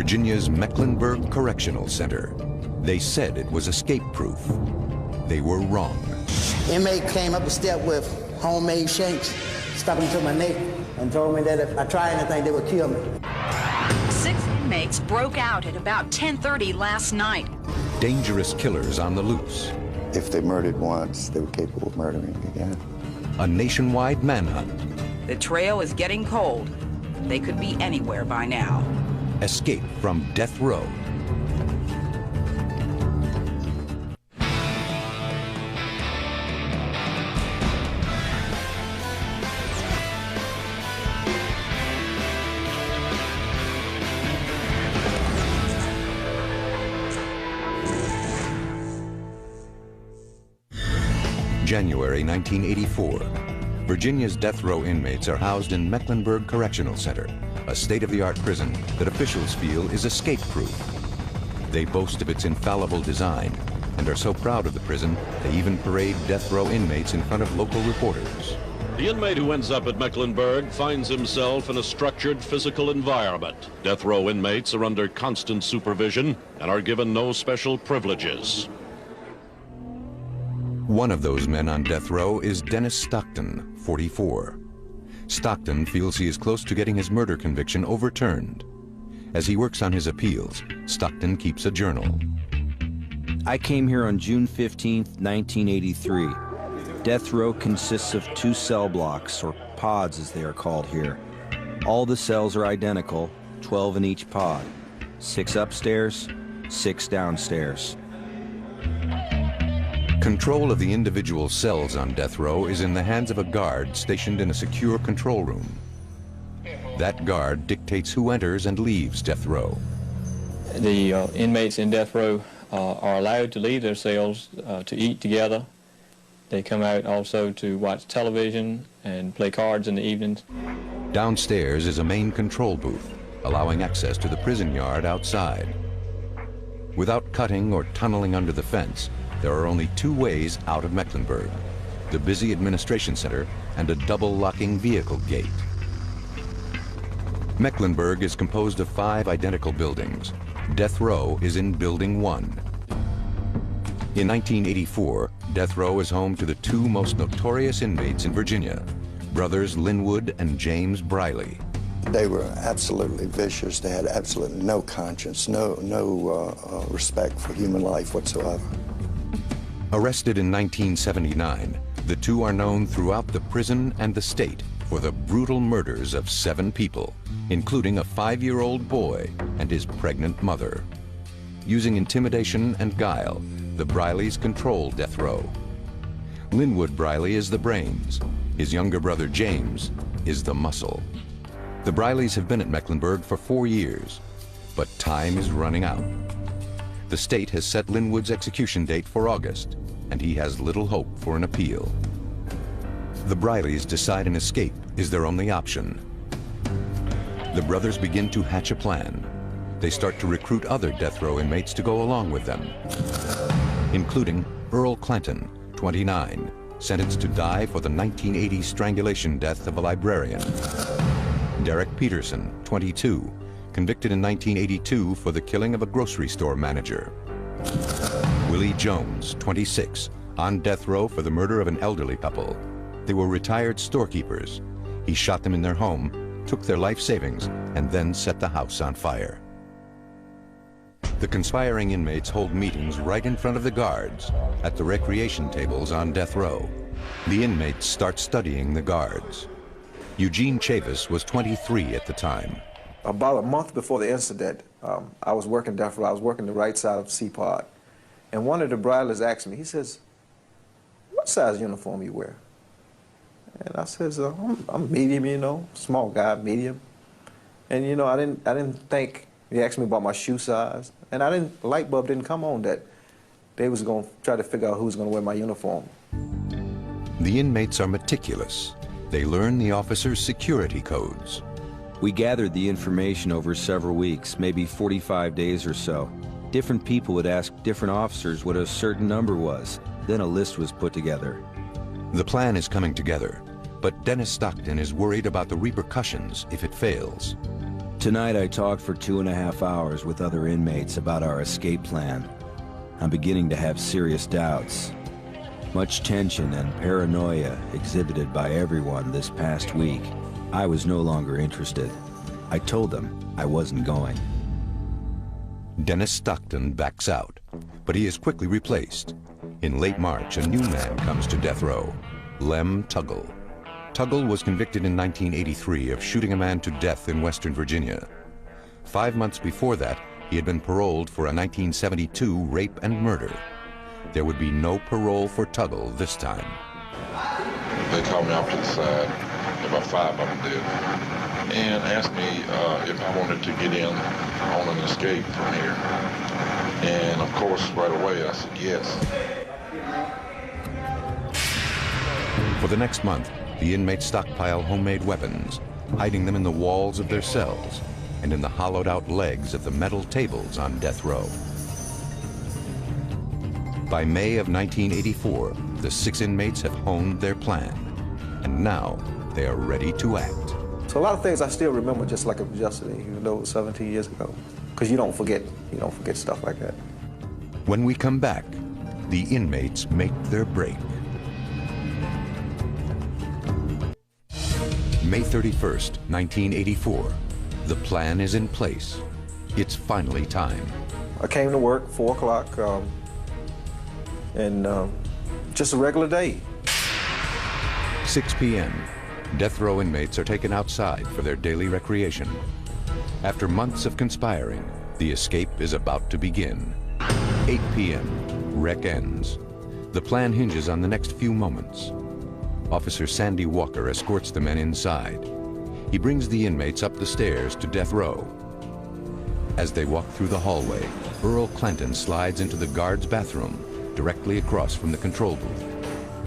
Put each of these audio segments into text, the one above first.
Virginia's Mecklenburg Correctional Center. They said it was escape-proof. They were wrong. Inmate came up the step with homemade shanks, stuck them to my neck, and told me that if I tried anything, they would kill me. 6 inmates broke out at about 10:30 last night. Dangerous killers on the loose. If they murdered once, they were capable of murdering again. A nationwide manhunt. The trail is getting cold. They could be anywhere by now. Escape from death row. January 1984. Virginia's death row inmates are housed in Mecklenburg Correctional Center, a state-of-the-art prison that officials feel is escape-proof. They boast of its infallible design and are so proud of the prison, they even parade death row inmates in front of local reporters. The inmate who ends up at Mecklenburg finds himself in a structured physical environment. Death row inmates are under constant supervision and are given no special privileges. One of those men on death row is Dennis Stockton, 44. Stockton feels he is close to getting his murder conviction overturned. As he works on his appeals, Stockton keeps a journal. I came here on June 15th, 1983. Death row consists of 2 cell blocks, or pods as they are called here. All the cells are identical, 12 in each pod. 6 upstairs, 6 downstairs. Control of the individual cells on death row is in the hands of a guard stationed in a secure control room. That guard dictates who enters and leaves death row. The inmates in death row are allowed to leave their cells to eat together. They come out also to watch television and play cards in the evenings. Downstairs is a main control booth, allowing access to the prison yard outside. Without cutting or tunneling under the fence, there are only 2 ways out of Mecklenburg: the busy administration center and a double-locking vehicle gate. Mecklenburg is composed of 5 identical buildings. Death row is in Building 1. In 1984, death row is home to the 2 most notorious inmates in Virginia, brothers Linwood and James Briley. They were absolutely vicious. They had absolutely no conscience, no respect for human life whatsoever. Arrested in 1979, the 2 are known throughout the prison and the state for the brutal murders of 7 people, including a 5-year-old boy and his pregnant mother. Using intimidation and guile, the Brileys control death row. Linwood Briley is the brains. His younger brother James is the muscle. The Brileys have been at Mecklenburg for 4 years, but time is running out. The state has set Linwood's execution date for August, and he has little hope for an appeal. The Brileys decide an escape is their only option. The brothers begin to hatch a plan. They start to recruit other death row inmates to go along with them, including Earl Clanton, 29, sentenced to die for the 1980 strangulation death of a librarian. Derek Peterson, 22, convicted in 1982 for the killing of a grocery store manager. Willie Jones, 26, on death row for the murder of an elderly couple. They were retired storekeepers. He shot them in their home, took their life savings, and then set the house on fire. The conspiring inmates hold meetings right in front of the guards at the recreation tables on death row. The inmates start studying the guards. Eugene Chavis was 23 at the time. About a month before the incident, I was working death row. I was working the right side of C-Pod. And one of the Brileys asked me, he says, "What size uniform you wear?" And I says, I'm medium, you know, small guy, medium. And, you know, I didn't think, he asked me about my shoe size. And light bulb didn't come on that they was going to try to figure out who was going to wear my uniform. The inmates are meticulous. They learn the officers' security codes. We gathered the information over several weeks, maybe 45 days or so. Different people would ask different officers what a certain number was. Then a list was put together. The plan is coming together, but Dennis Stockton is worried about the repercussions if it fails. Tonight I talked for 2.5 hours with other inmates about our escape plan. I'm beginning to have serious doubts. Much tension and paranoia exhibited by everyone this past week. I was no longer interested. I told them I wasn't going. Dennis Stockton backs out, but he is quickly replaced. In late March, a new man comes to death row, Lem Tuggle. Tuggle was convicted in 1983 of shooting a man to death in Western Virginia. 5 months before that, he had been paroled for a 1972 rape and murder. There would be no parole for Tuggle this time. They called me off to the side, about 5 of them did, and asked me if I wanted to get in on an escape from here. And of course, right away, I said yes. For the next month, the inmates stockpile homemade weapons, hiding them in the walls of their cells and in the hollowed-out legs of the metal tables on death row. By May of 1984, the 6 inmates have honed their plan, and now they are ready to act. So a lot of things I still remember just like it was yesterday, even though it was 17 years ago, because you don't forget stuff like that. When we come back, the inmates make their break. May 31st, 1984. The plan is in place. It's finally time. I came to work 4 o'clock, and just a regular day. 6 p.m. Death row inmates are taken outside for their daily recreation. After months of conspiring, the escape is about to begin. 8 p.m. Rec ends. The plan hinges on the next few moments. Officer Sandy Walker escorts the men inside. He brings the inmates up the stairs to death row. As they walk through the hallway, Earl Clanton slides into the guard's bathroom, directly across from the control booth.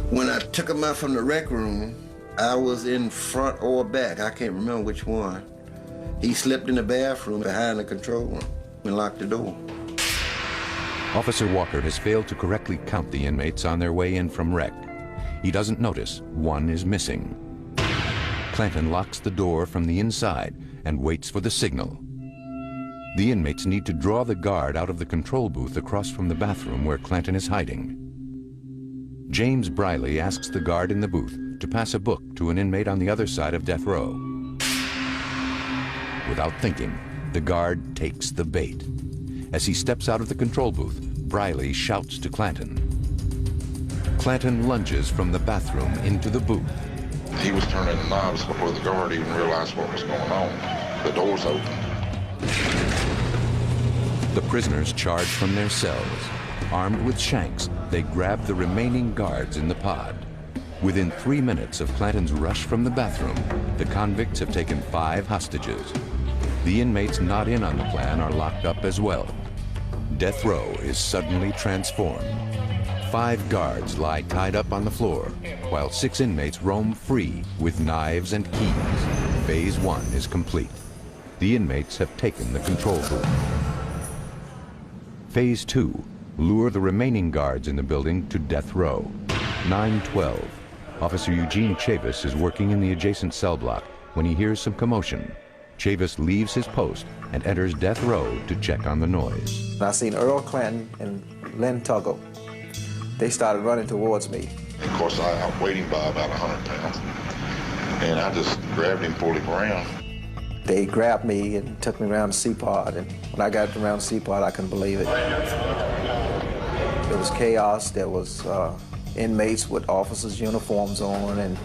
When I took him out from the rec room, I was in front or back. I can't remember which one. He slipped in the bathroom behind the control room and locked the door. Officer Walker has failed to correctly count the inmates on their way in from rec. He doesn't notice one is missing. Clanton locks the door from the inside and waits for the signal. The inmates need to draw the guard out of the control booth across from the bathroom where Clanton is hiding. James Briley asks the guard in the booth to pass a book to an inmate on the other side of death row. Without thinking, the guard takes the bait. As he steps out of the control booth, Briley shouts to Clanton. Clanton lunges from the bathroom into the booth. He was turning the knobs before the guard even realized what was going on. The doors opened. The prisoners charge from their cells. Armed with shanks, they grab the remaining guards in the pod. Within 3 minutes of Clanton's rush from the bathroom, the convicts have taken 5 hostages. The inmates not in on the plan are locked up as well. Death row is suddenly transformed. 5 guards lie tied up on the floor, while 6 inmates roam free with knives and keys. Phase 1 is complete. The inmates have taken the control booth. Phase 2, lure the remaining guards in the building to death row. 9:12. Officer Eugene Chavis is working in the adjacent cell block when he hears some commotion. Chavis leaves his post and enters death row to check on the noise. I seen Earl Clanton and Len Tuggle. They started running towards me. Of course, I outweighed him by about 100 pounds. And I just grabbed him, pulled him around. They grabbed me and took me around the C-pod. And when I got around the C-pod, I couldn't believe it. There was chaos. There was inmates with officers' uniforms on, and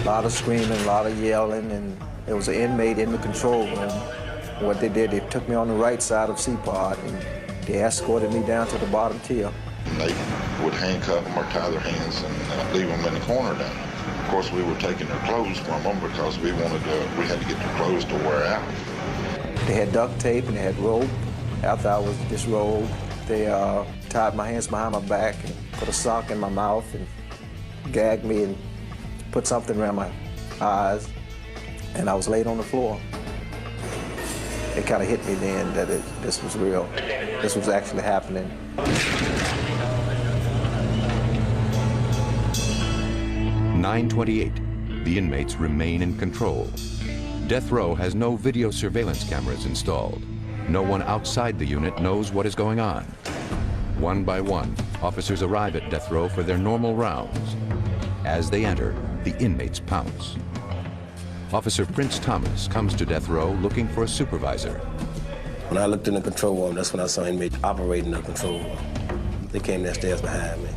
a lot of screaming, a lot of yelling. And there was an inmate in the control room. What they did, they took me on the right side of C-pod, and they escorted me down to the bottom tier. And they would handcuff them or tie their hands and leave them in the corner down. Of course, we were taking their clothes from them because we had to get their clothes to wear out. They had duct tape and they had rope. After I was disrobed, they tied my hands behind my back and put a sock in my mouth and gagged me and put something around my eyes, and I was laid on the floor. It kind of hit me then that this was real. This was actually happening. 9:28. The inmates remain in control. Death Row has no video surveillance cameras installed. No one outside the unit knows what is going on. One by one, officers arrive at Death Row for their normal rounds. As they enter, the inmates pounce. Officer Prince Thomas comes to Death Row looking for a supervisor. When I looked in the control room, that's when I saw inmates operating the control room. They came downstairs behind me.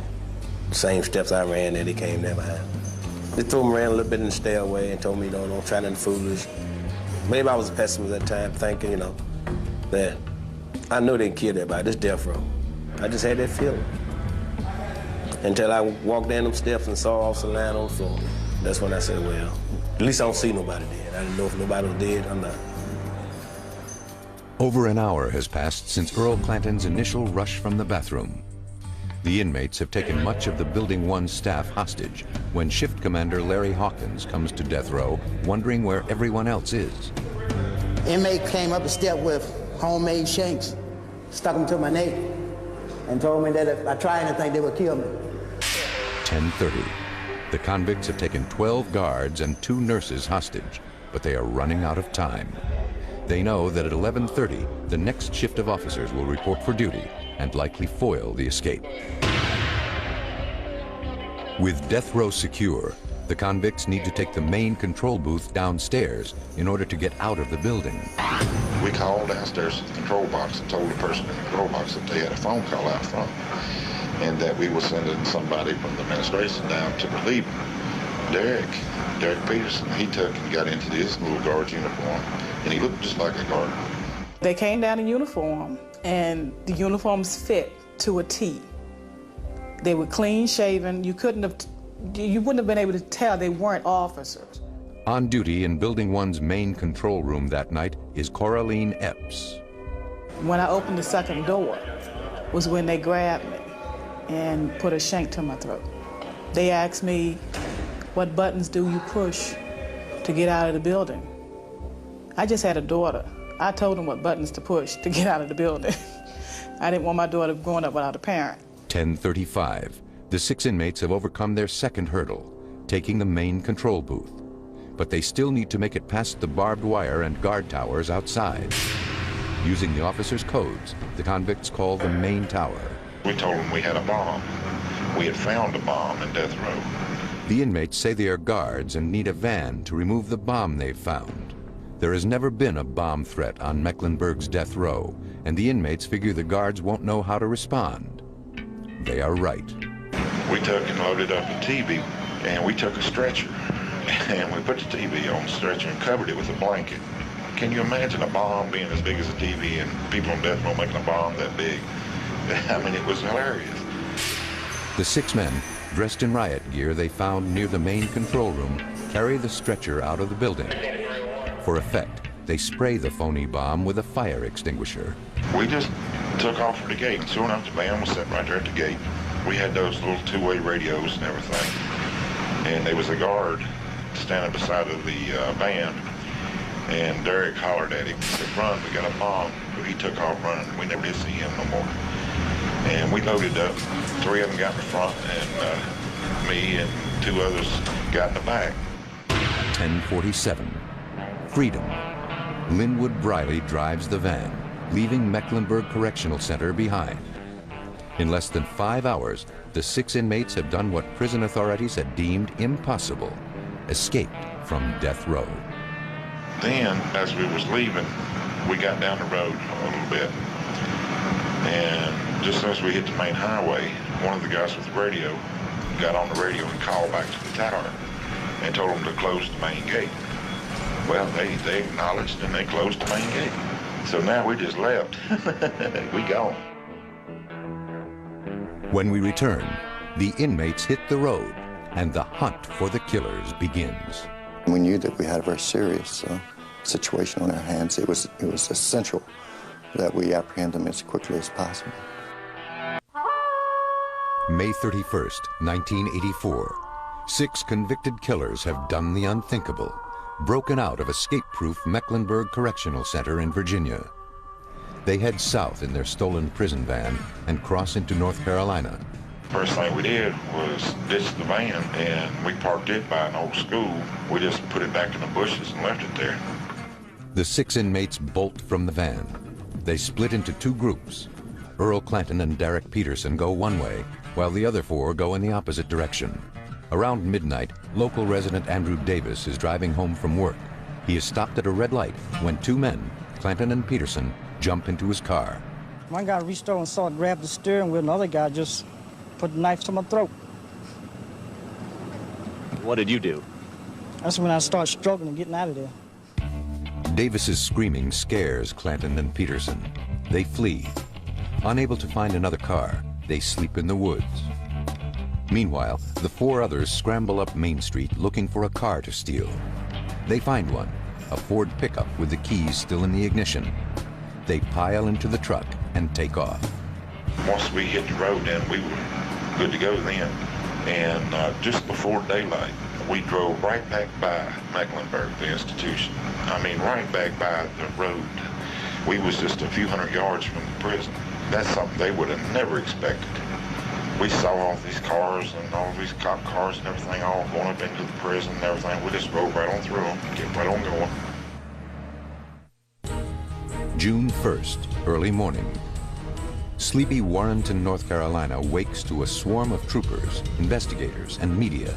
The same steps I ran there, they came there behind me. They threw me around a little bit in the stairway and told me, don't try nothing foolish. Maybe I was a pessimist at that time, thinking, that I knew they killed everybody. This Death Row. I just had that feeling. Until I walked down them steps and saw Officer lying on the floor. That's when I said, well, at least I don't see nobody dead. I didn't know if nobody was dead or not. Over an hour has passed since Earl Clanton's initial rush from the bathroom. The inmates have taken much of the Building 1 staff hostage when Shift Commander Larry Hawkins comes to Death Row, wondering where everyone else is. Inmate came up the step with homemade shanks, stuck them to my neck, and told me that if I tried anything, they would kill me. 10:30. The convicts have taken 12 guards and 2 nurses hostage, but they are running out of time. They know that at 11:30, the next shift of officers will report for duty and likely foil the escape. With Death Row secure, the convicts need to take the main control booth downstairs in order to get out of the building. We called downstairs to the control box and told the person in the control box that they had a phone call out front and that we were sending somebody from the administration down to relieve them. Derek Peterson, he took and got into this little guard's uniform, and he looked just like a guard. They came down in uniform, and the uniforms fit to a T. They were clean shaven. You wouldn't have been able to tell they weren't officers. On duty in Building 1's main control room that night is Coraline Epps. When I opened the second door was when they grabbed me and put a shank to my throat. They asked me, what buttons do you push to get out of the building? I just had a daughter. I told them what buttons to push to get out of the building. I didn't want my daughter growing up without a parent. 10:35. The 6 inmates have overcome their second hurdle, taking the main control booth. But they still need to make it past the barbed wire and guard towers outside. Using the officers' codes, the convicts call the main tower. We told them we had a bomb. We had found a bomb in Death Row. The inmates say they are guards and need a van to remove the bomb they've found. There has never been a bomb threat on Mecklenburg's Death Row, and the inmates figure the guards won't know how to respond. They are right. We took and loaded up a TV, and we took a stretcher, and we put the TV on the stretcher and covered it with a blanket. Can you imagine a bomb being as big as a TV and people on Death Row making a bomb that big? I mean, it was hilarious. The 6 men, dressed in riot gear they found near the main control room, carry the stretcher out of the building. For effect, they spray the phony bomb with a fire extinguisher. We just took off for the gate, and soon enough the van was sitting right there at the gate. We had those little 2-way radios and everything, and there was a guard standing beside of the van, and Derek hollered at him and said, "Run, we got a bomb." But he took off running. We never did see him no more. And we loaded up. 3 of them got in the front, and me and 2 others got in the back. 10:47. Freedom. Linwood Briley drives the van, leaving Mecklenburg Correctional Center behind. In less than 5 hours, the 6 inmates have done what prison authorities had deemed impossible: escaped from Death Row. Then, as we was leaving, we got down the road a little bit. And just as we hit the main highway, one of the guys with the radio got on the radio and called back to the tower and told them to close the main gate. Well, they acknowledged and they closed the main gate. So now we just left. We gone. When we return, the inmates hit the road and the hunt for the killers begins. We knew that we had a very serious situation on our hands. It was essential that we apprehend them as quickly as possible. May 31st, 1984. 6 convicted killers have done the unthinkable, broken out of escape-proof Mecklenburg Correctional Center in Virginia. They head south in their stolen prison van and cross into North Carolina. First thing we did was ditch the van, and we parked it by an old school. We just put it back in the bushes and left it there. The 6 inmates bolt from the van. They split into 2 groups. Earl Clanton and Derek Peterson go one way, while the other 4 go in the opposite direction. Around midnight, local resident Andrew Davis is driving home from work. He is stopped at a red light when 2 men, Clanton and Peterson, jump into his car. One guy reached over and saw it, grabbed the steering wheel, and the other guy just put the knife to my throat. What did you do? That's when I started struggling and getting out of there. Davis's screaming scares Clanton and Peterson. They flee. Unable to find another car, they sleep in the woods. Meanwhile, the 4 others scramble up Main Street looking for a car to steal. They find one, a Ford pickup with the keys still in the ignition. They pile into the truck and take off. Once we hit the road, then we were good to go then. And just before daylight, we drove right back by Mecklenburg, the institution. I mean, right back by the road. We was just a few hundred yards from the prison. That's something they would have never expected. We saw all these cars and all these cop cars and everything all going up into the prison and everything. We just rode right on through them, kept right on going. June 1st, early morning. Sleepy Warrenton, North Carolina wakes to a swarm of troopers, investigators, and media.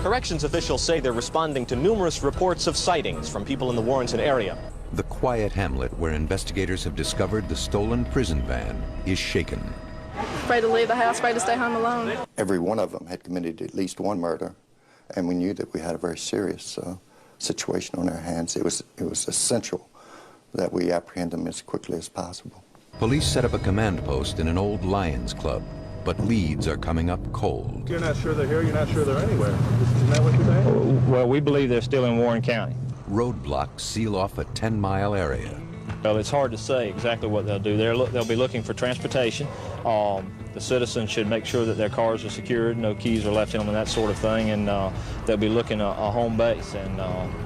Corrections officials say they're responding to numerous reports of sightings from people in the Warrenton area. The quiet hamlet where investigators have discovered the stolen prison van is shaken. Afraid to leave the house, afraid to stay home alone. Every one of them had committed at least one murder, and we knew that we had a very serious situation on our hands. It was essential that we apprehend them as quickly as possible. Police set up a command post in an old Lions club, but leads are coming up cold. You're not sure they're here, you're not sure they're anywhere. Isn't that what you're saying? Well, we believe they're still in Warren County. Roadblocks seal off a 10-mile area. Well, it's hard to say exactly what they'll do. They'll be looking for transportation. The citizens should make sure that their cars are secured, no keys are left in them and that sort of thing, and they'll be looking a home base, and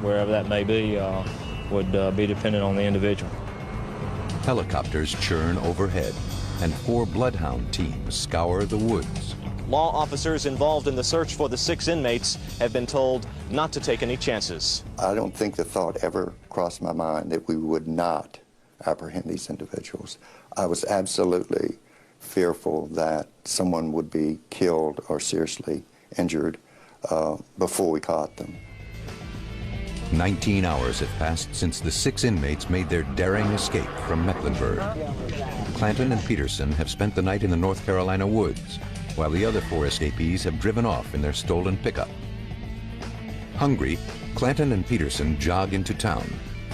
wherever that may be would be dependent on the individual. Helicopters churn overhead, and 4 bloodhound teams scour the woods. Law officers involved in the search for the 6 inmates have been told not to take any chances. I don't think the thought ever crossed my mind that we would not apprehend these individuals. I was absolutely fearful that someone would be killed or seriously injured before we caught them. 19 hours have passed since the 6 inmates made their daring escape from Mecklenburg. Clanton and Peterson have spent the night in the North Carolina woods, while the other 4 escapees have driven off in their stolen pickup. Hungry, Clanton and Peterson jog into town.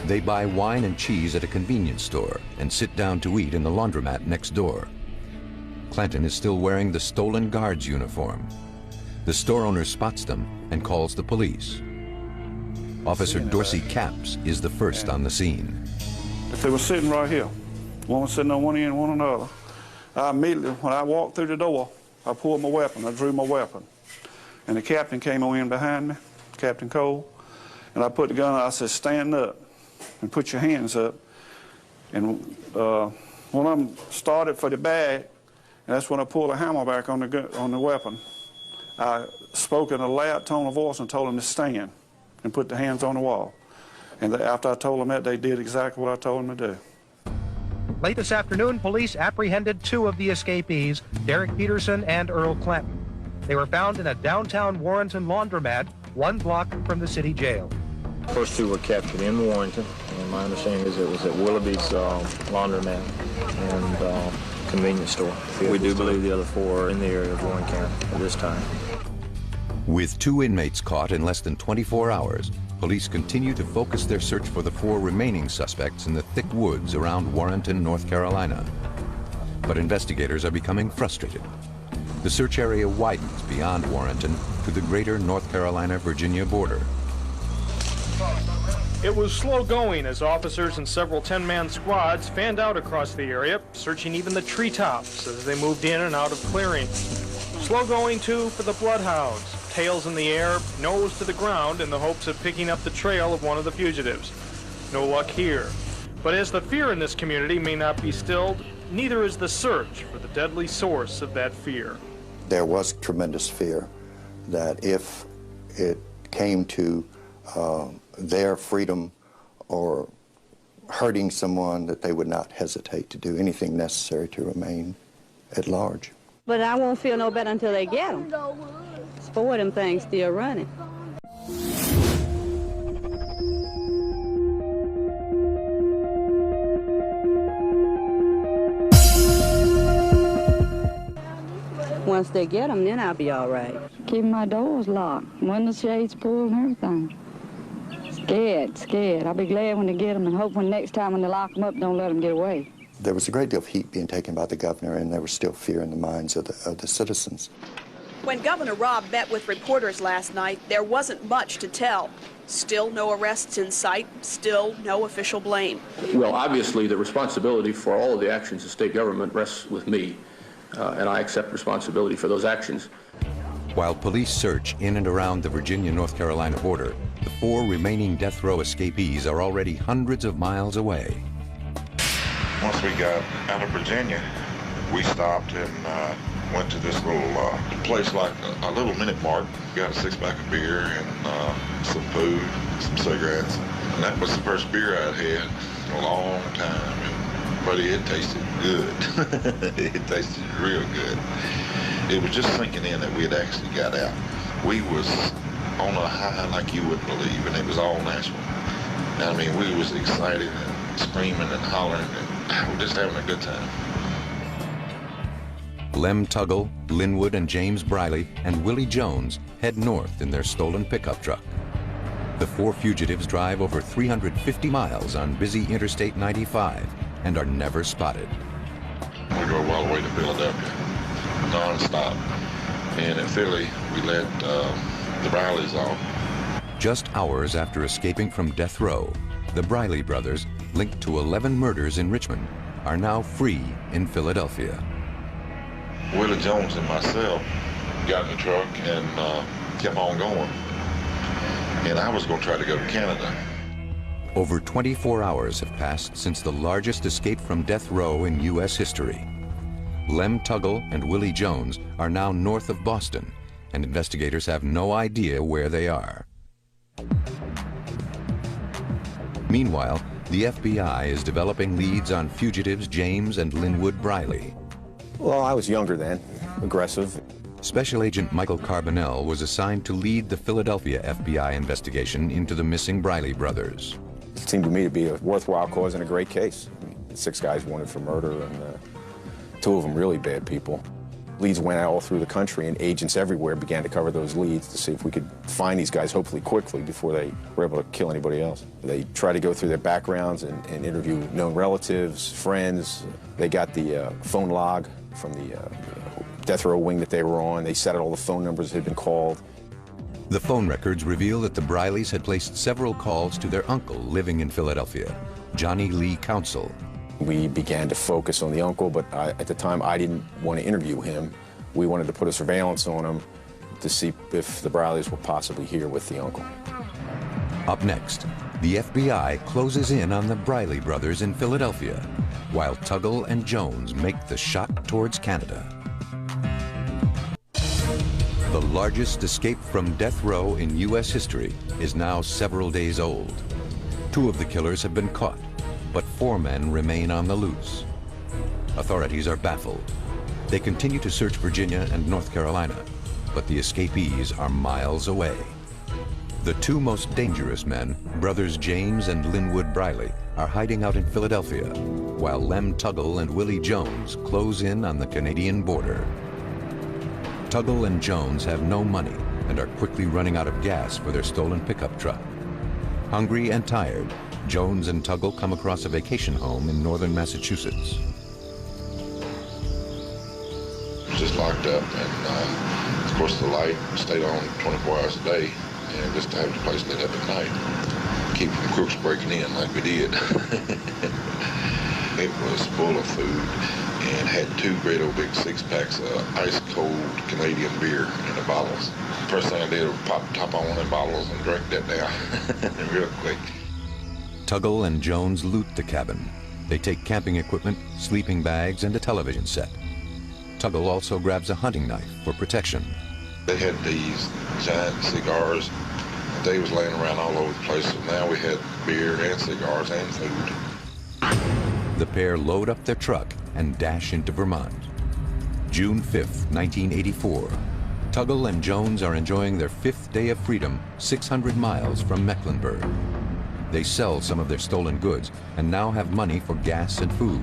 They buy wine and cheese at a convenience store and sit down to eat in the laundromat next door. Clanton is still wearing the stolen guard's uniform. The store owner spots them and calls the police. Officer Dorsey Capps is the first on the scene. If they were sitting right here, one was sitting on one end and one on the other, I immediately, when I walked through the door, I pulled my weapon, I drew my weapon. And the captain came on in behind me, Captain Cole, and I put the gun, I said, stand up and put your hands up. And one of them started for the bag, and that's when I pulled the hammer back on the weapon. I spoke in a loud tone of voice and told them to stand and put the hands on the wall. And after I told them that, they did exactly what I told them to do. Late this afternoon, police apprehended 2 of the escapees, Derek Peterson and Earl Clanton. They were found in a downtown Warrenton laundromat, 1 block from the city jail. First 2 were captured in Warrenton, and my understanding is it was at Willoughby's laundromat and convenience store. We do believe the other 4 are in the area of Warren County at this time. With 2 inmates caught in less than 24 hours, police continue to focus their search for the 4 remaining suspects in the thick woods around Warrenton, North Carolina. But investigators are becoming frustrated. The search area widens beyond Warrenton to the greater North Carolina-Virginia border. It was slow going as officers and several 10-man squads fanned out across the area, searching even the treetops as they moved in and out of clearings. Slow going, too, for the bloodhounds, tails in the air, nose to the ground in the hopes of picking up the trail of one of the fugitives. No luck here. But as the fear in this community may not be stilled, neither is the search for the deadly source of that fear. There was tremendous fear that if it came to their freedom or hurting someone, that they would not hesitate to do anything necessary to remain at large. But I won't feel no better until they get them. Four of them things still running. Once they get them, then I'll be all right. Keeping my doors locked, window shades pulled and everything. Scared. I'll be glad when they get them and hope when next time when they lock them up, don't let them get away. There was a great deal of heat being taken by the governor, and there was still fear in the minds of the citizens. When Governor Robb met with reporters last night, there wasn't much to tell. Still no arrests in sight, still no official blame. Well, obviously, the responsibility for all of the actions of state government rests with me, and I accept responsibility for those actions. While police search in and around the Virginia-North Carolina border, the 4 remaining death row escapees are already hundreds of miles away. Once we got out of Virginia, we stopped and went to this little place like a little minute mark. Got a 6-pack of beer and some food, some cigarettes. And that was the first beer I'd had in a long time. And, buddy, it tasted good. It tasted real good. It was just sinking in that we had actually got out. We was on a high like you wouldn't believe, and it was all natural. I mean, we was excited and screaming and hollering, and we're just having a good time. Lem Tuggle, Linwood and James Briley, and Willie Jones head north in their stolen pickup truck. The 4 fugitives drive over 350 miles on busy Interstate 95 and are never spotted. We drove all the way to Philadelphia, non-stop. And in Philly, we let the Brileys off. Just hours after escaping from death row, the Briley brothers, linked to 11 murders in Richmond, are now free in Philadelphia. Willie Jones and myself got in the truck and kept on going. And I was going to try to go to Canada. Over 24 hours have passed since the largest escape from death row in U.S. history. Lem Tuggle and Willie Jones are now north of Boston, and investigators have no idea where they are. Meanwhile, the FBI is developing leads on fugitives James and Linwood Briley. Well, I was younger then, aggressive. Special Agent Michael Carbonell was assigned to lead the Philadelphia FBI investigation into the missing Briley brothers. It seemed to me to be a worthwhile cause and a great case. 6 guys wanted for murder, and 2 of them really bad people. Leads went out all through the country, and agents everywhere began to cover those leads to see if we could find these guys, hopefully quickly, before they were able to kill anybody else. They tried to go through their backgrounds and interview known relatives, friends. They got the phone log from the death row wing that they were on. They set out all the phone numbers that had been called. The phone records reveal that the Brileys had placed several calls to their uncle living in Philadelphia, Johnny Lee Council. We began to focus on the uncle, but at the time I didn't want to interview him. We wanted to put a surveillance on him to see if the Brileys were possibly here with the uncle. Up next, the FBI closes in on the Briley brothers in Philadelphia, while Tuggle and Jones make the shot towards Canada. The largest escape from death row in U.S. history is now several days old. 2 of the killers have been caught, but 4 men remain on the loose. Authorities are baffled. They continue to search Virginia and North Carolina, but the escapees are miles away. The 2 most dangerous men, brothers James and Linwood Briley, are hiding out in Philadelphia, while Lem Tuggle and Willie Jones close in on the Canadian border. Tuggle and Jones have no money and are quickly running out of gas for their stolen pickup truck. Hungry and tired, Jones and Tuggle come across a vacation home in northern Massachusetts. Just locked up, and of course the light stayed on 24 hours a day, and just to have the place lit up at night, keep from crooks breaking in like we did. It was full of food and had 2 great old big 6-packs of ice-cold Canadian beer in the bottles. First thing I did was pop the top on one of them bottles and drink that down real quick. Tuggle and Jones loot the cabin. They take camping equipment, sleeping bags, and a television set. Tuggle also grabs a hunting knife for protection. They had these giant cigars They was laying around all over the place, so now we had beer and cigars and food. The pair load up their truck and dash into Vermont. June 5th, 1984. Tuggle and Jones are enjoying their 5th day of freedom 600 miles from Mecklenburg. They sell some of their stolen goods and now have money for gas and food.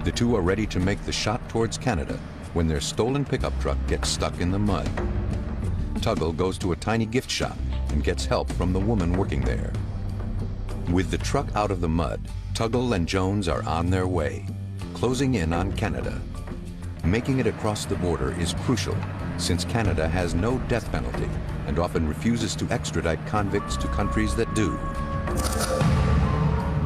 The two are ready to make the shot towards Canada when their stolen pickup truck gets stuck in the mud. Tuggle goes to a tiny gift shop and gets help from the woman working there. With the truck out of the mud, Tuggle and Jones are on their way, closing in on Canada. Making it across the border is crucial, since Canada has no death penalty and often refuses to extradite convicts to countries that do.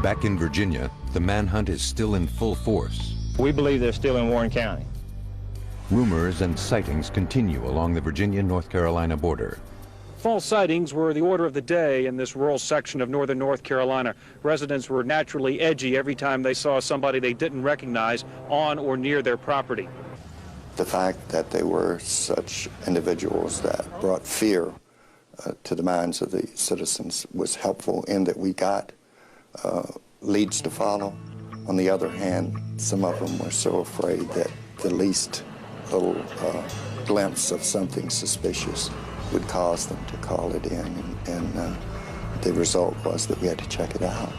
Back in Virginia, the manhunt is still in full force. We believe they're still in Warren County. Rumors and sightings continue along the Virginia-North Carolina border. False sightings were the order of the day in this rural section of northern North Carolina. Residents were naturally edgy every time they saw somebody they didn't recognize on or near their property. The fact that they were such individuals that brought fear to the minds of the citizens was helpful in that we got leads to follow. On the other hand, some of them were so afraid that the least little glimpse of something suspicious would cause them to call it in, and the result was that we had to check it out.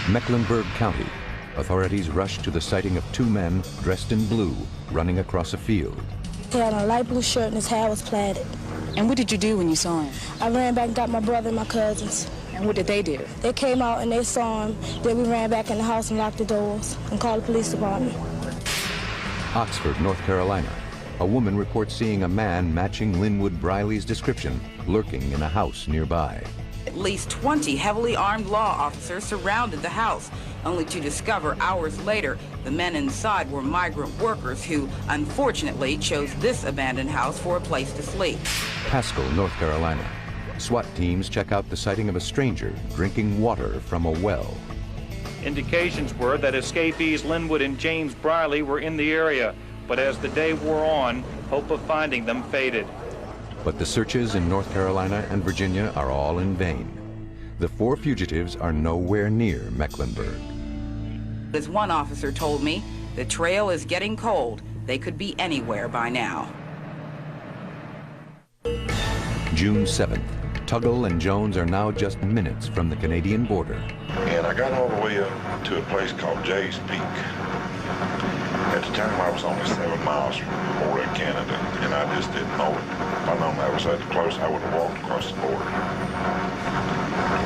Mecklenburg County. Authorities rushed to the sighting of two men dressed in blue running across a field. He had on a light blue shirt and his hair was plaited. And what did you do when you saw him? I ran back and got my brother and my cousins. And what did they do? They came out and they saw him. Then we ran back in the house and locked the doors and called the police department. Oxford, North Carolina. A woman reports seeing a man matching Linwood Briley's description lurking in a house nearby. At least 20 heavily armed law officers surrounded the house, only to discover hours later the men inside were migrant workers who, unfortunately, chose this abandoned house for a place to sleep. Pascal, North Carolina. SWAT teams check out the sighting of a stranger drinking water from a well. Indications were that escapees Linwood and James Briley were in the area, but as the day wore on, hope of finding them faded. But the searches in North Carolina and Virginia are all in vain. The four fugitives are nowhere near Mecklenburg. As one officer told me, the trail is getting cold. They could be anywhere by now. June 7th. Tuggle and Jones are now just minutes from the Canadian border. And I got all the way up to a place called Jay's Peak. At the time, I was only 7 miles from the border of Canada, and I just didn't know it. If I'd known that was that close, I would have walked across the border.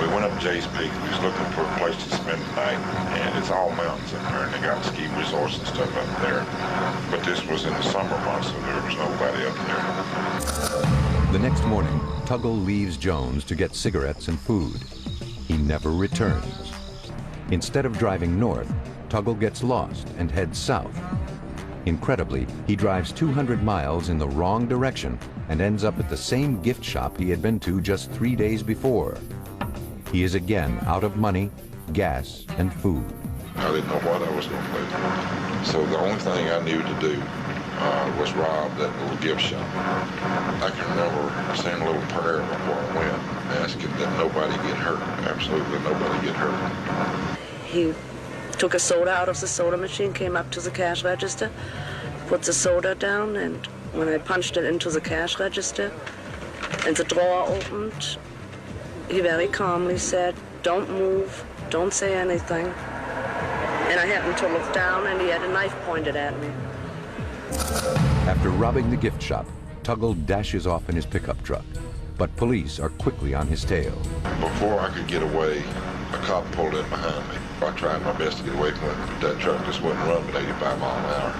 We went up Jay's Peak. We was looking for a place to spend the night, and it's all mountains up there, and they got ski resorts and stuff up there. But this was in the summer months, so there was nobody up there. The next morning, Tuggle leaves Jones to get cigarettes and food. He never returns. Instead of driving north, Tuggle gets lost and heads south. Incredibly, he drives 200 miles in the wrong direction and ends up at the same gift shop he had been to just 3 days before. He is again out of money, gas, and food. I didn't know what I was going to do. So the only thing I knew to do was rob that little gift shop. I can remember saying a little prayer before I went, asking that nobody get hurt, absolutely nobody get hurt. He took a soda out of the soda machine, came up to the cash register, put the soda down, and when I punched it into the cash register and the drawer opened, he very calmly said, "Don't move, don't say anything." And I happened to look down, and he had a knife pointed at me. After robbing the gift shop, Tuggle dashes off in his pickup truck, but police are quickly on his tail. Before I could get away, a cop pulled in behind me. I tried my best to get away from it, but that truck just wouldn't run at 85 miles an hour.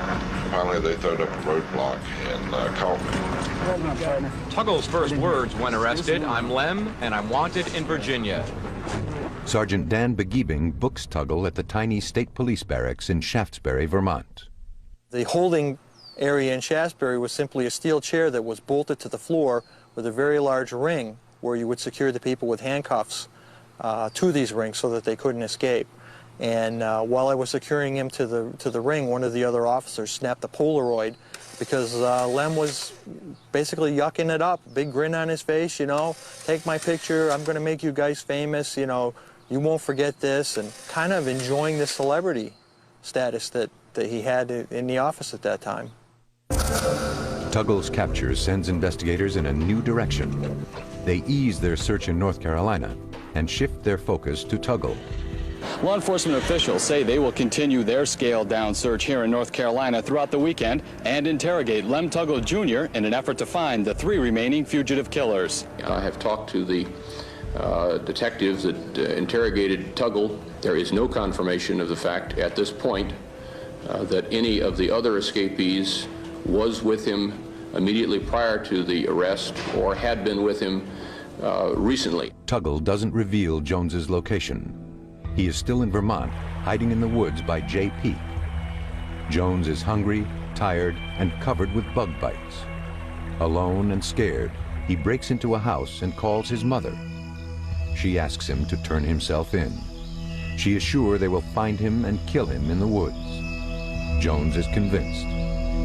Finally, they throwed up a roadblock and caught me. Tuggle's first words when arrested, "I'm Lem, and I'm wanted in Virginia." Sergeant Dan Begiebing books Tuggle at the tiny state police barracks in Shaftesbury, Vermont. The holding area in Shaftesbury was simply a steel chair that was bolted to the floor with a very large ring where you would secure the people with handcuffs to these rings so that they couldn't escape. And while I was securing him to the ring, one of the other officers snapped the Polaroid because Lem was basically yucking it up, big grin on his face, you know, take my picture, I'm going to make you guys famous, you know, you won't forget this, and kind of enjoying the celebrity status that he had in the office at that time. Tuggle's capture sends investigators in a new direction. They ease their search in North Carolina and shift their focus to Tuggle. Law enforcement officials say they will continue their scaled-down search here in North Carolina throughout the weekend and interrogate Lem Tuggle Jr. in an effort to find the 3 remaining fugitive killers. I have talked to the detectives that interrogated Tuggle. There is no confirmation of the fact at this point that any of the other escapees was with him immediately prior to the arrest or had been with him recently. Tuggle doesn't reveal Jones's location. He is still in Vermont, hiding in the woods by Jay Peak. Jones is hungry, tired, and covered with bug bites. Alone and scared, he breaks into a house and calls his mother. She asks him to turn himself in. She is sure they will find him and kill him in the woods. Jones is convinced.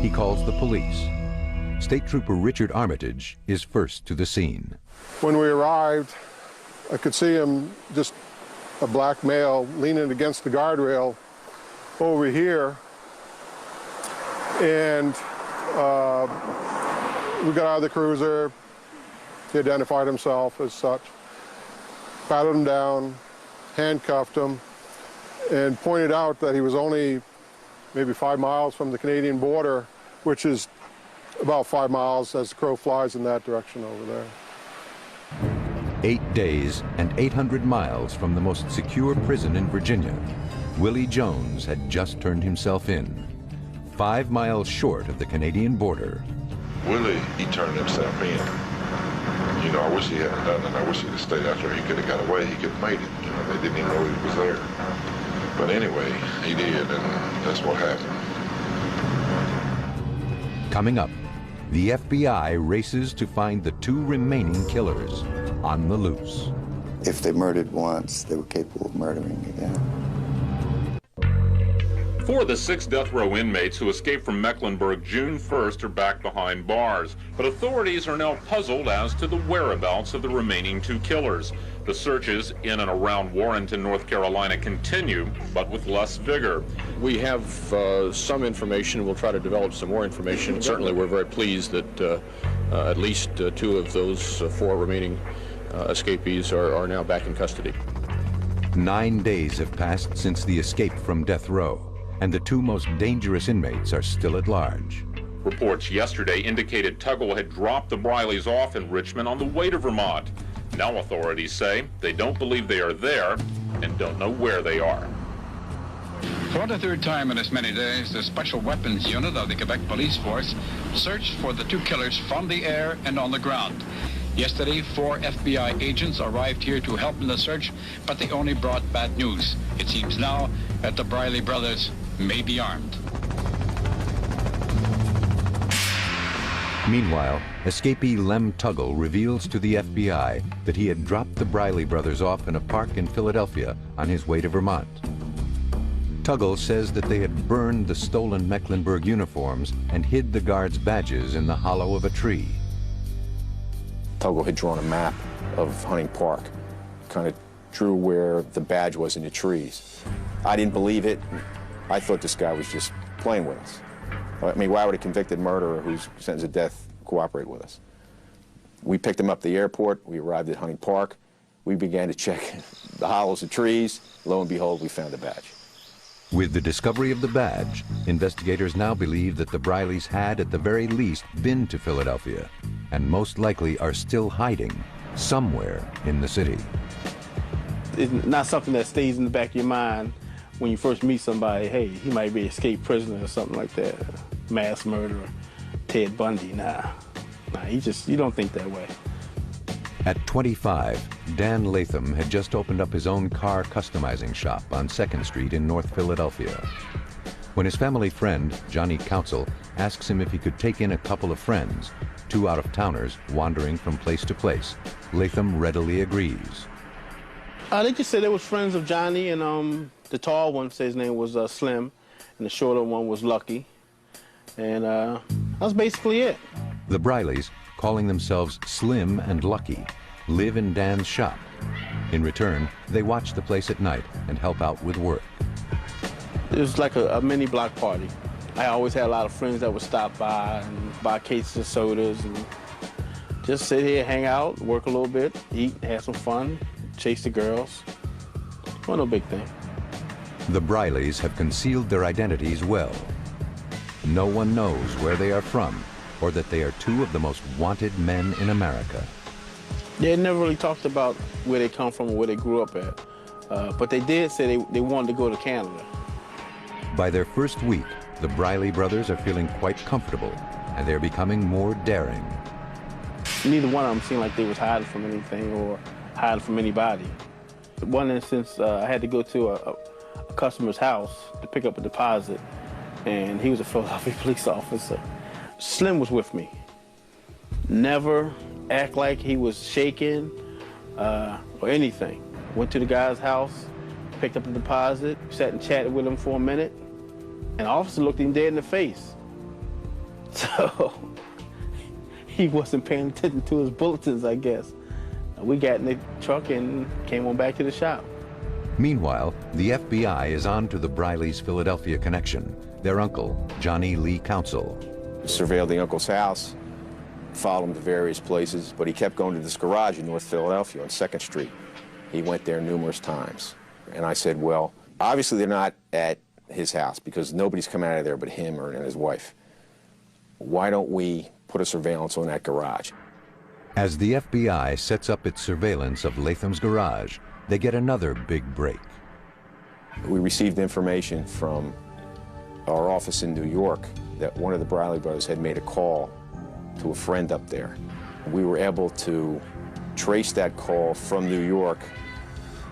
He calls the police. State Trooper Richard Armitage is first to the scene. When we arrived, I could see him, just a black male, leaning against the guardrail over here. And we got out of the cruiser. He identified himself as such. Patted him down, handcuffed him, and pointed out that he was only maybe 5 miles from the Canadian border, which is about 5 miles as the crow flies in that direction over there. 8 days and 800 miles from the most secure prison in Virginia, Willie Jones had just turned himself in, 5 miles short of the Canadian border. Willie, he turned himself in. You know, I wish he hadn't done it. I wish he'd have stayed out there. He could have got away. He could have made it. You know, they didn't even know he was there. But anyway, he did, and that's what happened. Coming up, the FBI races to find the 2 remaining killers on the loose. If they murdered once, they were capable of murdering again. 4 of the 6 death row inmates who escaped from Mecklenburg June 1st are back behind bars, but authorities are now puzzled as to the whereabouts of the remaining 2 killers. The searches in and around Warrenton, North Carolina continue, but with less vigor. We have some information. We'll try to develop some more information. Certainly, we're very pleased that at least 2 of those 4 remaining escapees are now back in custody. 9 days have passed since the escape from death row, and the 2 most dangerous inmates are still at large. Reports yesterday indicated Tuggle had dropped the Brileys off in Richmond on the way to Vermont. Now authorities say they don't believe they are there and don't know where they are. For the 3rd time in as many days, the Special Weapons Unit of the Quebec Police Force searched for the 2 killers from the air and on the ground. Yesterday, 4 FBI agents arrived here to help in the search, but they only brought bad news. It seems now that the Briley brothers may be armed. Meanwhile, escapee Lem Tuggle reveals to the FBI that he had dropped the Briley brothers off in a park in Philadelphia on his way to Vermont. Tuggle says that they had burned the stolen Mecklenburg uniforms and hid the guards' badges in the hollow of a tree. Tuggle had drawn a map of Hunting Park, kind of drew where the badge was in the trees. I didn't believe it. I thought this guy was just playing with us. I mean, why would a convicted murderer who's sentenced to death cooperate with us? We picked him up at the airport. We arrived at Hunting Park. We began to check the hollows of trees. Lo and behold, we found the badge. With the discovery of the badge, investigators now believe that the Brileys had, at the very least, been to Philadelphia, and most likely are still hiding somewhere in the city. It's not something that stays in the back of your mind when you first meet somebody. Hey, he might be an escaped prisoner or something like that, mass murderer, Ted Bundy. Nah, you don't think that way. At 25, Dan Latham had just opened up his own car customizing shop on 2nd Street in North Philadelphia. When his family friend, Johnny Council, asks him if he could take in a couple of friends, 2 out-of-towners wandering from place to place, Latham readily agrees. They just said they was friends of Johnny, and the tall one said his name was Slim, and the shorter one was Lucky. And That's basically it. The Brileys, calling themselves Slim and Lucky, live in Dan's shop. In return, they watch the place at night and help out with work. It was like a mini block party. I always had a lot of friends that would stop by and buy cases of sodas and just sit here, hang out, work a little bit, eat, have some fun, chase the girls. Well, no big thing. The Brileys have concealed their identities well. No one knows where they are from or that they are two of the most wanted men in America. They never really talked about where they come from or where they grew up at. But they did say they wanted to go to Canada. By their first week, the Briley brothers are feeling quite comfortable, and they're becoming more daring. Neither one of them seemed like they was hiding from anything or hiding from anybody. One instance, I had to go to a customer's house to pick up a deposit, and he was a Philadelphia police officer. Slim was with me. Never act like he was shaking or anything. Went to the guy's house, picked up the deposit, sat and chatted with him for a minute, and the officer looked him dead in the face. So he wasn't paying attention to his bulletins, I guess. We got in the truck and came on back to the shop. Meanwhile, the FBI is on to the Brileys' Philadelphia connection, their uncle, Johnny Lee Council. Surveilled the uncle's house, followed him to various places, but he kept going to this garage in North Philadelphia on 2nd Street. He went there numerous times. And I said, well, obviously they're not at his house because nobody's come out of there but him and his wife. Why don't we put a surveillance on that garage? As the FBI sets up its surveillance of Latham's garage, they get another big break. We received information from our office in New York that one of the Briley brothers had made a call to a friend up there. We were able to trace that call from New York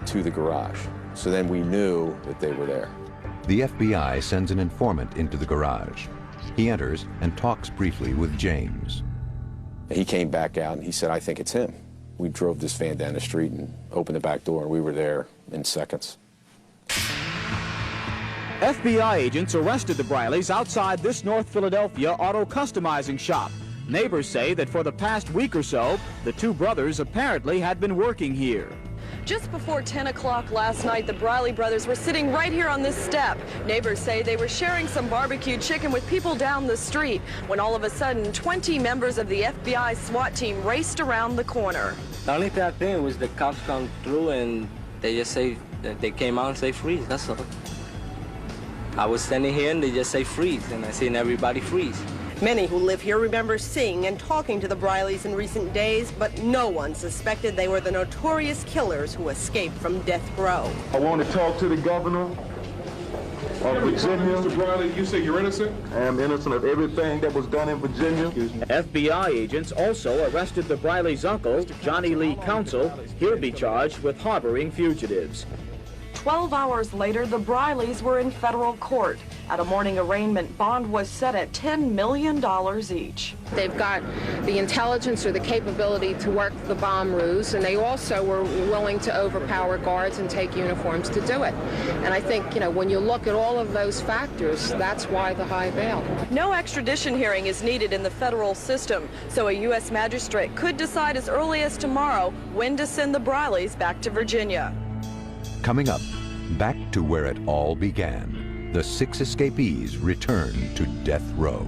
to the garage. So then we knew that they were there. The FBI sends an informant into the garage. He enters and talks briefly with James. He came back out and he said, I think it's him. We drove this van down the street and opened the back door, and we were there in seconds. FBI agents arrested the Brileys outside this North Philadelphia auto customizing shop. Neighbors say that for the past week or so, the two brothers apparently had been working here. Just before 10 o'clock last night, the Briley brothers were sitting right here on this step. Neighbors say they were sharing some barbecued chicken with people down the street when all of a sudden 20 members of the FBI SWAT team raced around the corner. The only thing I think was the cops come through and they just say, they came out and say freeze, that's all. I was standing here and they just say freeze, and I seen everybody freeze. Many who live here remember seeing and talking to the Brileys in recent days, but no one suspected they were the notorious killers who escaped from death row. I want to talk to the governor of Virginia. Mr. Briley, you say you're innocent? I am innocent of everything that was done in Virginia. FBI agents also arrested the Brileys' uncle, Johnny Lee Council. He'll be charged with harboring fugitives. 12 hours later, the Brileys were in federal court. At a morning arraignment, bond was set at $10 million each. They've got the intelligence or the capability to work the bomb ruse, and they also were willing to overpower guards and take uniforms to do it. And I think, when you look at all of those factors, that's why the high bail. No extradition hearing is needed in the federal system, so a U.S. magistrate could decide as early as tomorrow when to send the Brileys back to Virginia. Coming up, back to where it all began. The 6 escapees return to death row.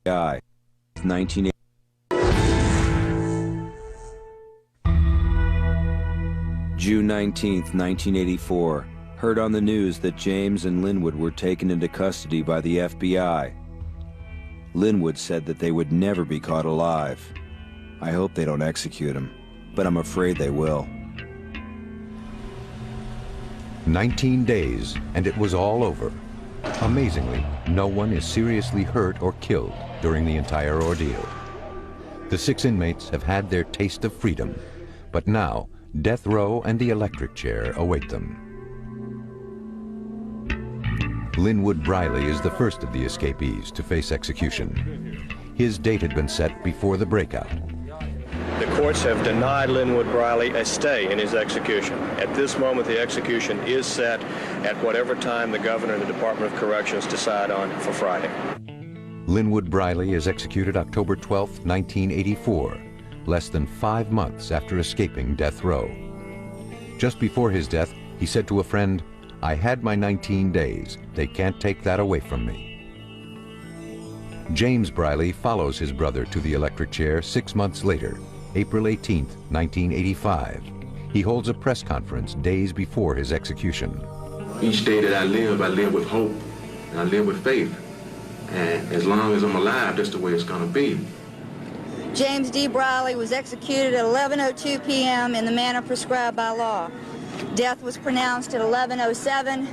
Guy, 1980. June 19th, 1984. Heard on the news that James and Linwood were taken into custody by the FBI. Linwood said that they would never be caught alive. I hope they don't execute him, but I'm afraid they will. 19 days, and it was all over. Amazingly, no one is seriously hurt or killed during the entire ordeal. The 6 inmates have had their taste of freedom, but now death row and the electric chair await them. Linwood Briley is the first of the escapees to face execution. His date had been set before the breakout. The courts have denied Linwood Briley a stay in his execution. At this moment, the execution is set at whatever time the governor and the Department of Corrections decide on for Friday. Linwood Briley is executed October 12, 1984, less than 5 months after escaping death row. Just before his death, he said to a friend, "I had my 19 days. They can't take that away from me." James Briley follows his brother to the electric chair 6 months later, April 18, 1985. He holds a press conference days before his execution. Each day that I live with hope, and I live with faith. And as long as I'm alive, that's the way it's gonna be. James D. Briley was executed at 11:02 p.m. in the manner prescribed by law. Death was pronounced at 11:07.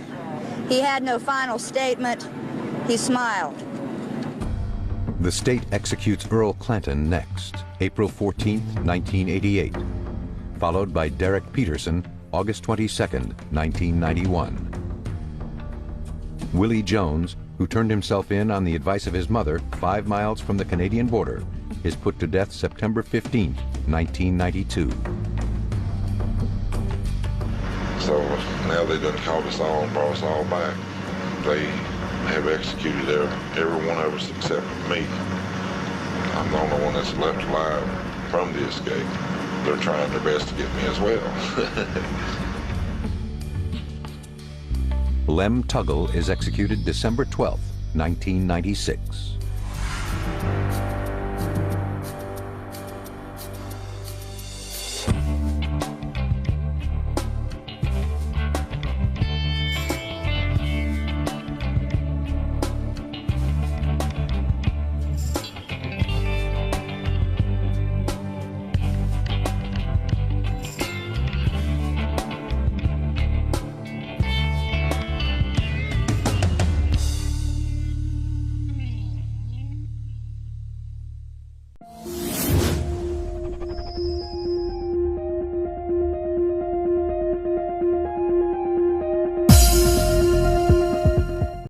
He had no final statement. He smiled. The state executes Earl Clanton next, April 14, 1988, followed by Derek Peterson, August 22, 1991. Willie Jones, who turned himself in on the advice of his mother 5 miles from the Canadian border, is put to death September 15, 1992. So now they done caught us all and brought us all back. They have executed every one of us except me. I'm the only one that's left alive from the escape. They're trying their best to get me as well. Lem Tuggle is executed December 12, 1996.